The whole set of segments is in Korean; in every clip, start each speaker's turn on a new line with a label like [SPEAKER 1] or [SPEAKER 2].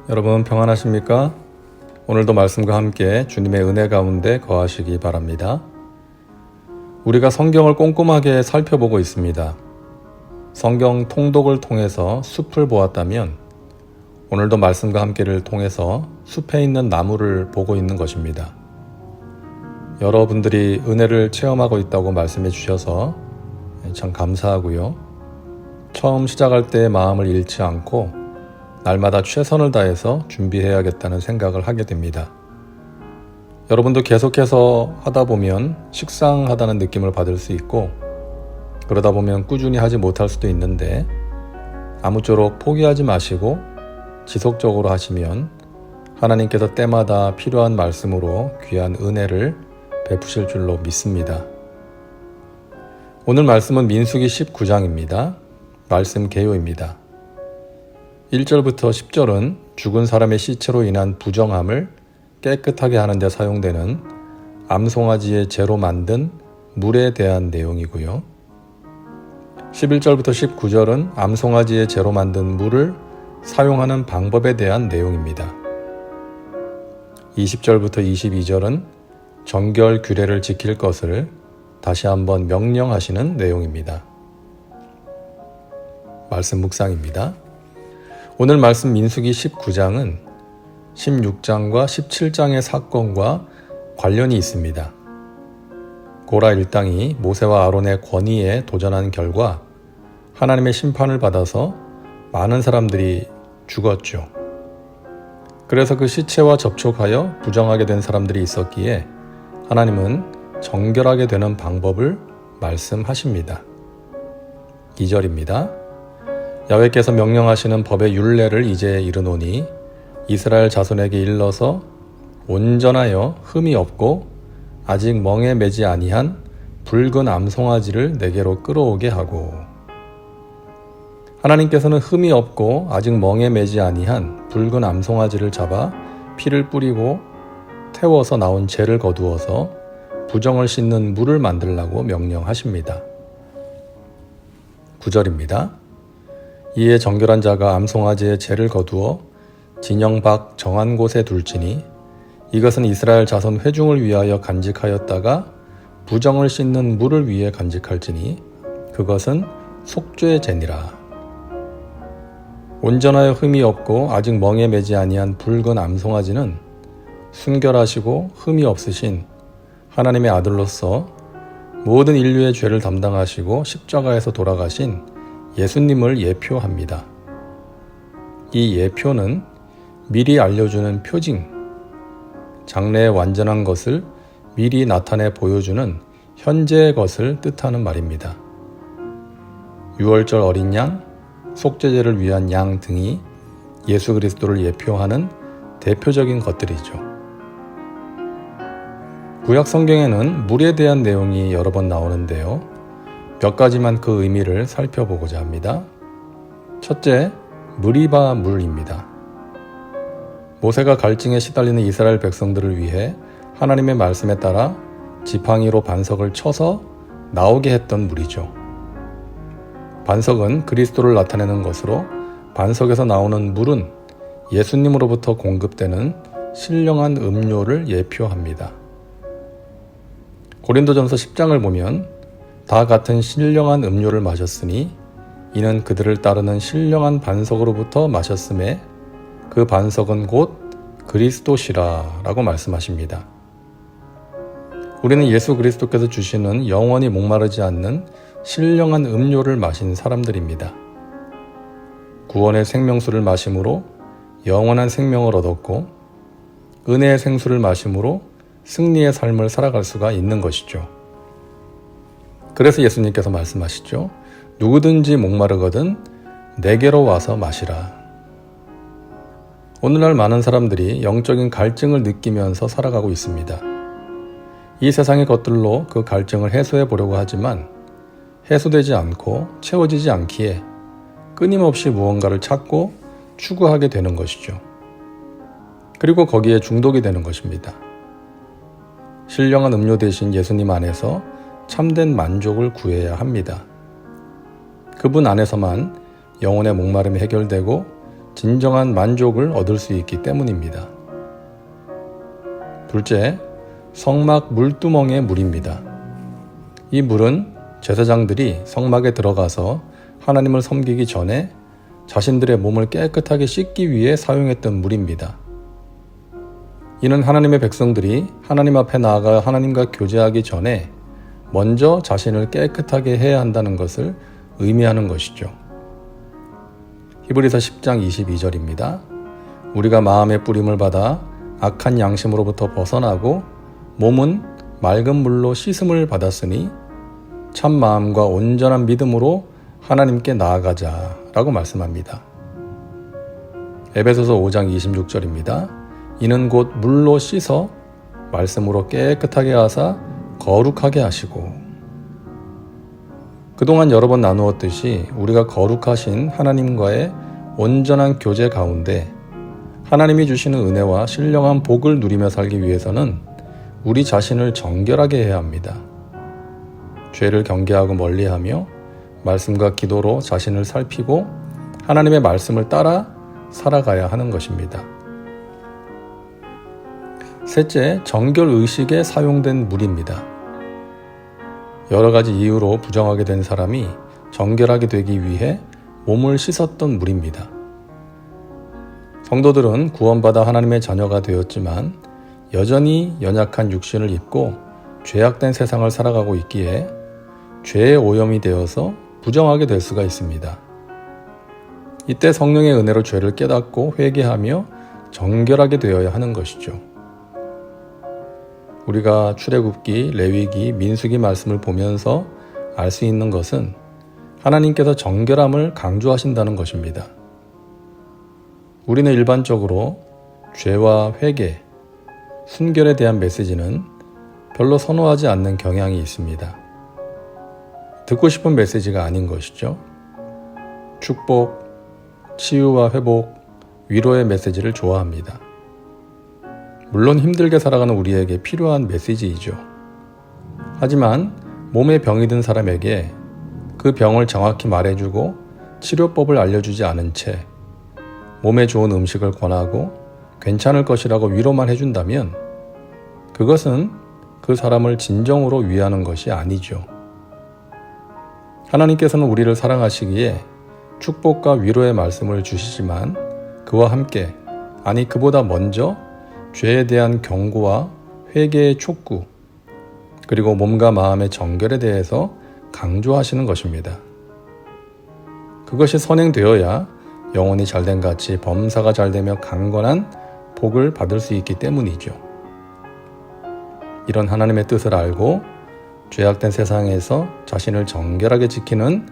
[SPEAKER 1] 여러분 평안하십니까? 오늘도 말씀과 함께 주님의 은혜 가운데 거하시기 바랍니다. 우리가 성경을 꼼꼼하게 살펴보고 있습니다. 성경 통독을 통해서 숲을 보았다면 오늘도 말씀과 함께를 통해서 숲에 있는 나무를 보고 있는 것입니다. 여러분들이 은혜를 체험하고 있다고 말씀해 주셔서 참 감사하고요. 처음 시작할 때의 마음을 잃지 않고 날마다 최선을 다해서 준비해야겠다는 생각을 하게 됩니다. 여러분도 계속해서 하다 보면 식상하다는 느낌을 받을 수 있고 그러다 보면 꾸준히 하지 못할 수도 있는데 아무쪼록 포기하지 마시고 지속적으로 하시면 하나님께서 때마다 필요한 말씀으로 귀한 은혜를 베푸실 줄로 믿습니다. 오늘 말씀은 민수기 19장입니다. 말씀 개요입니다. 1절부터 10절은 죽은 사람의 시체로 인한 부정함을 깨끗하게 하는 데 사용되는 암송아지의 재로 만든 물에 대한 내용이고요. 11절부터 19절은 암송아지의 재로 만든 물을 사용하는 방법에 대한 내용입니다. 20절부터 22절은 정결 규례를 지킬 것을 다시 한번 명령하시는 내용입니다. 말씀 묵상입니다. 오늘 말씀 민수기 19장은 16장과 17장의 사건과 관련이 있습니다. 고라 일당이 모세와 아론의 권위에 도전한 결과 하나님의 심판을 받아서 많은 사람들이 죽었죠. 그래서 그 시체와 접촉하여 부정하게 된 사람들이 있었기에 하나님은 정결하게 되는 방법을 말씀하십니다. 2절입니다. 야훼께서 명령하시는 법의 율례를 이제 이르노니 이스라엘 자손에게 일러서 온전하여 흠이 없고 아직 멍에 매지 아니한 붉은 암송아지를 내게로 끌어오게 하고. 하나님께서는 흠이 없고 아직 멍에 매지 아니한 붉은 암송아지를 잡아 피를 뿌리고 태워서 나온 재를 거두어서 부정을 씻는 물을 만들라고 명령하십니다. 9절입니다. 이에 정결한 자가 암송아지의 재를 거두어 진영 밖 정한 곳에 둘지니 이것은 이스라엘 자손 회중을 위하여 간직하였다가 부정을 씻는 물을 위해 간직할지니 그것은 속죄 제니라. 온전하여 흠이 없고 아직 멍에 매지 아니한 붉은 암송아지는 순결하시고 흠이 없으신 하나님의 아들로서 모든 인류의 죄를 담당하시고 십자가에서 돌아가신 예수님을 예표합니다. 이 예표는 미리 알려주는 표징, 장래의 완전한 것을 미리 나타내 보여주는 현재의 것을 뜻하는 말입니다. 유월절 어린 양, 속죄제를 위한 양 등이 예수 그리스도를 예표하는 대표적인 것들이죠. 구약 성경에는 물에 대한 내용이 여러 번 나오는데요. 몇 가지만 그 의미를 살펴보고자 합니다. 첫째, 무리바 물입니다. 모세가 갈증에 시달리는 이스라엘 백성들을 위해 하나님의 말씀에 따라 지팡이로 반석을 쳐서 나오게 했던 물이죠. 반석은 그리스도를 나타내는 것으로 반석에서 나오는 물은 예수님으로부터 공급되는 신령한 음료를 예표합니다. 고린도전서 10장을 보면 다 같은 신령한 음료를 마셨으니 이는 그들을 따르는 신령한 반석으로부터 마셨음에 그 반석은 곧 그리스도시라 라고 말씀하십니다. 우리는 예수 그리스도께서 주시는 영원히 목마르지 않는 신령한 음료를 마신 사람들입니다. 구원의 생명수를 마심으로 영원한 생명을 얻었고 은혜의 생수를 마심으로 승리의 삶을 살아갈 수가 있는 것이죠. 그래서 예수님께서 말씀하시죠. 누구든지 목마르거든 내게로 와서 마시라. 오늘날 많은 사람들이 영적인 갈증을 느끼면서 살아가고 있습니다. 이 세상의 것들로 그 갈증을 해소해 보려고 하지만 해소되지 않고 채워지지 않기에 끊임없이 무언가를 찾고 추구하게 되는 것이죠. 그리고 거기에 중독이 되는 것입니다. 신령한 음료 대신 예수님 안에서 참된 만족을 구해야 합니다. 그분 안에서만 영혼의 목마름이 해결되고 진정한 만족을 얻을 수 있기 때문입니다. 둘째, 성막 물두멍의 물입니다. 이 물은 제사장들이 성막에 들어가서 하나님을 섬기기 전에 자신들의 몸을 깨끗하게 씻기 위해 사용했던 물입니다. 이는 하나님의 백성들이 하나님 앞에 나아가 하나님과 교제하기 전에 먼저 자신을 깨끗하게 해야 한다는 것을 의미하는 것이죠. 히브리서 10장 22절입니다. 우리가 마음의 뿌림을 받아 악한 양심으로부터 벗어나고 몸은 맑은 물로 씻음을 받았으니 참 마음과 온전한 믿음으로 하나님께 나아가자라고 말씀합니다. 에베소서 5장 26절입니다. 이는 곧 물로 씻어 말씀으로 깨끗하게 하사 거룩하게 하시고. 그동안 여러 번 나누었듯이 우리가 거룩하신 하나님과의 온전한 교제 가운데 하나님이 주시는 은혜와 신령한 복을 누리며 살기 위해서는 우리 자신을 정결하게 해야 합니다. 죄를 경계하고 멀리하며 말씀과 기도로 자신을 살피고 하나님의 말씀을 따라 살아가야 하는 것입니다. 셋째, 정결의식에 사용된 물입니다. 여러 가지 이유로 부정하게 된 사람이 정결하게 되기 위해 몸을 씻었던 물입니다. 성도들은 구원받아 하나님의 자녀가 되었지만 여전히 연약한 육신을 입고 죄악된 세상을 살아가고 있기에 죄의 오염이 되어서 부정하게 될 수가 있습니다. 이때 성령의 은혜로 죄를 깨닫고 회개하며 정결하게 되어야 하는 것이죠. 우리가 출애굽기, 레위기, 민수기 말씀을 보면서 알 수 있는 것은 하나님께서 정결함을 강조하신다는 것입니다. 우리는 일반적으로 죄와 회개, 순결에 대한 메시지는 별로 선호하지 않는 경향이 있습니다. 듣고 싶은 메시지가 아닌 것이죠. 축복, 치유와 회복, 위로의 메시지를 좋아합니다. 물론 힘들게 살아가는 우리에게 필요한 메시지이죠. 하지만 몸에 병이 든 사람에게 그 병을 정확히 말해주고 치료법을 알려주지 않은 채 몸에 좋은 음식을 권하고 괜찮을 것이라고 위로만 해준다면 그것은 그 사람을 진정으로 위하는 것이 아니죠. 하나님께서는 우리를 사랑하시기에 축복과 위로의 말씀을 주시지만 그와 함께, 아니 그보다 먼저 죄에 대한 경고와 회개의 촉구, 그리고 몸과 마음의 정결에 대해서 강조하시는 것입니다. 그것이 선행되어야 영혼이 잘된 같이 범사가 잘되며 강건한 복을 받을 수 있기 때문이죠. 이런 하나님의 뜻을 알고 죄악된 세상에서 자신을 정결하게 지키는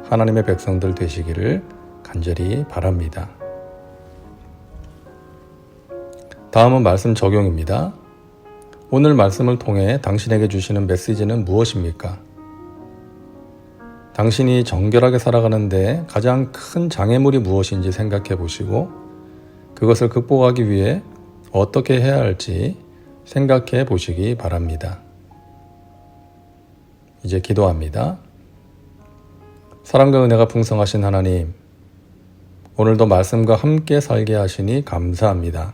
[SPEAKER 1] 하나님의 백성들 되시기를 간절히 바랍니다. 다음은 말씀 적용입니다. 오늘 말씀을 통해 당신에게 주시는 메시지는 무엇입니까? 당신이 정결하게 살아가는데 가장 큰 장애물이 무엇인지 생각해 보시고 그것을 극복하기 위해 어떻게 해야 할지 생각해 보시기 바랍니다. 이제 기도합니다. 사랑과 은혜가 풍성하신 하나님, 오늘도 말씀과 함께 살게 하시니 감사합니다.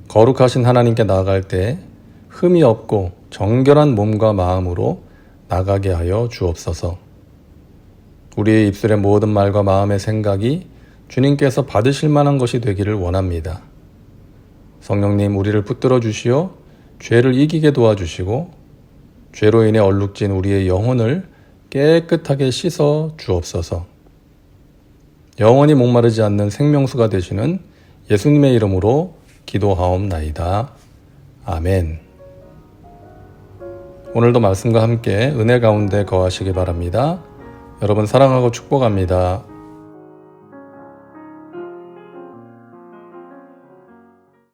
[SPEAKER 1] 거룩하신 하나님께 나아갈 때 흠이 없고 정결한 몸과 마음으로 나가게 하여 주옵소서. 우리의 입술의 모든 말과 마음의 생각이 주님께서 받으실 만한 것이 되기를 원합니다. 성령님, 우리를 붙들어 주시어 죄를 이기게 도와주시고 죄로 인해 얼룩진 우리의 영혼을 깨끗하게 씻어 주옵소서. 영원히 목마르지 않는 생명수가 되시는 예수님의 이름으로 기도하옵나이다. 아멘. 오늘도 말씀과 함께 은혜 가운데 거하시기 바랍니다. 여러분 사랑하고 축복합니다.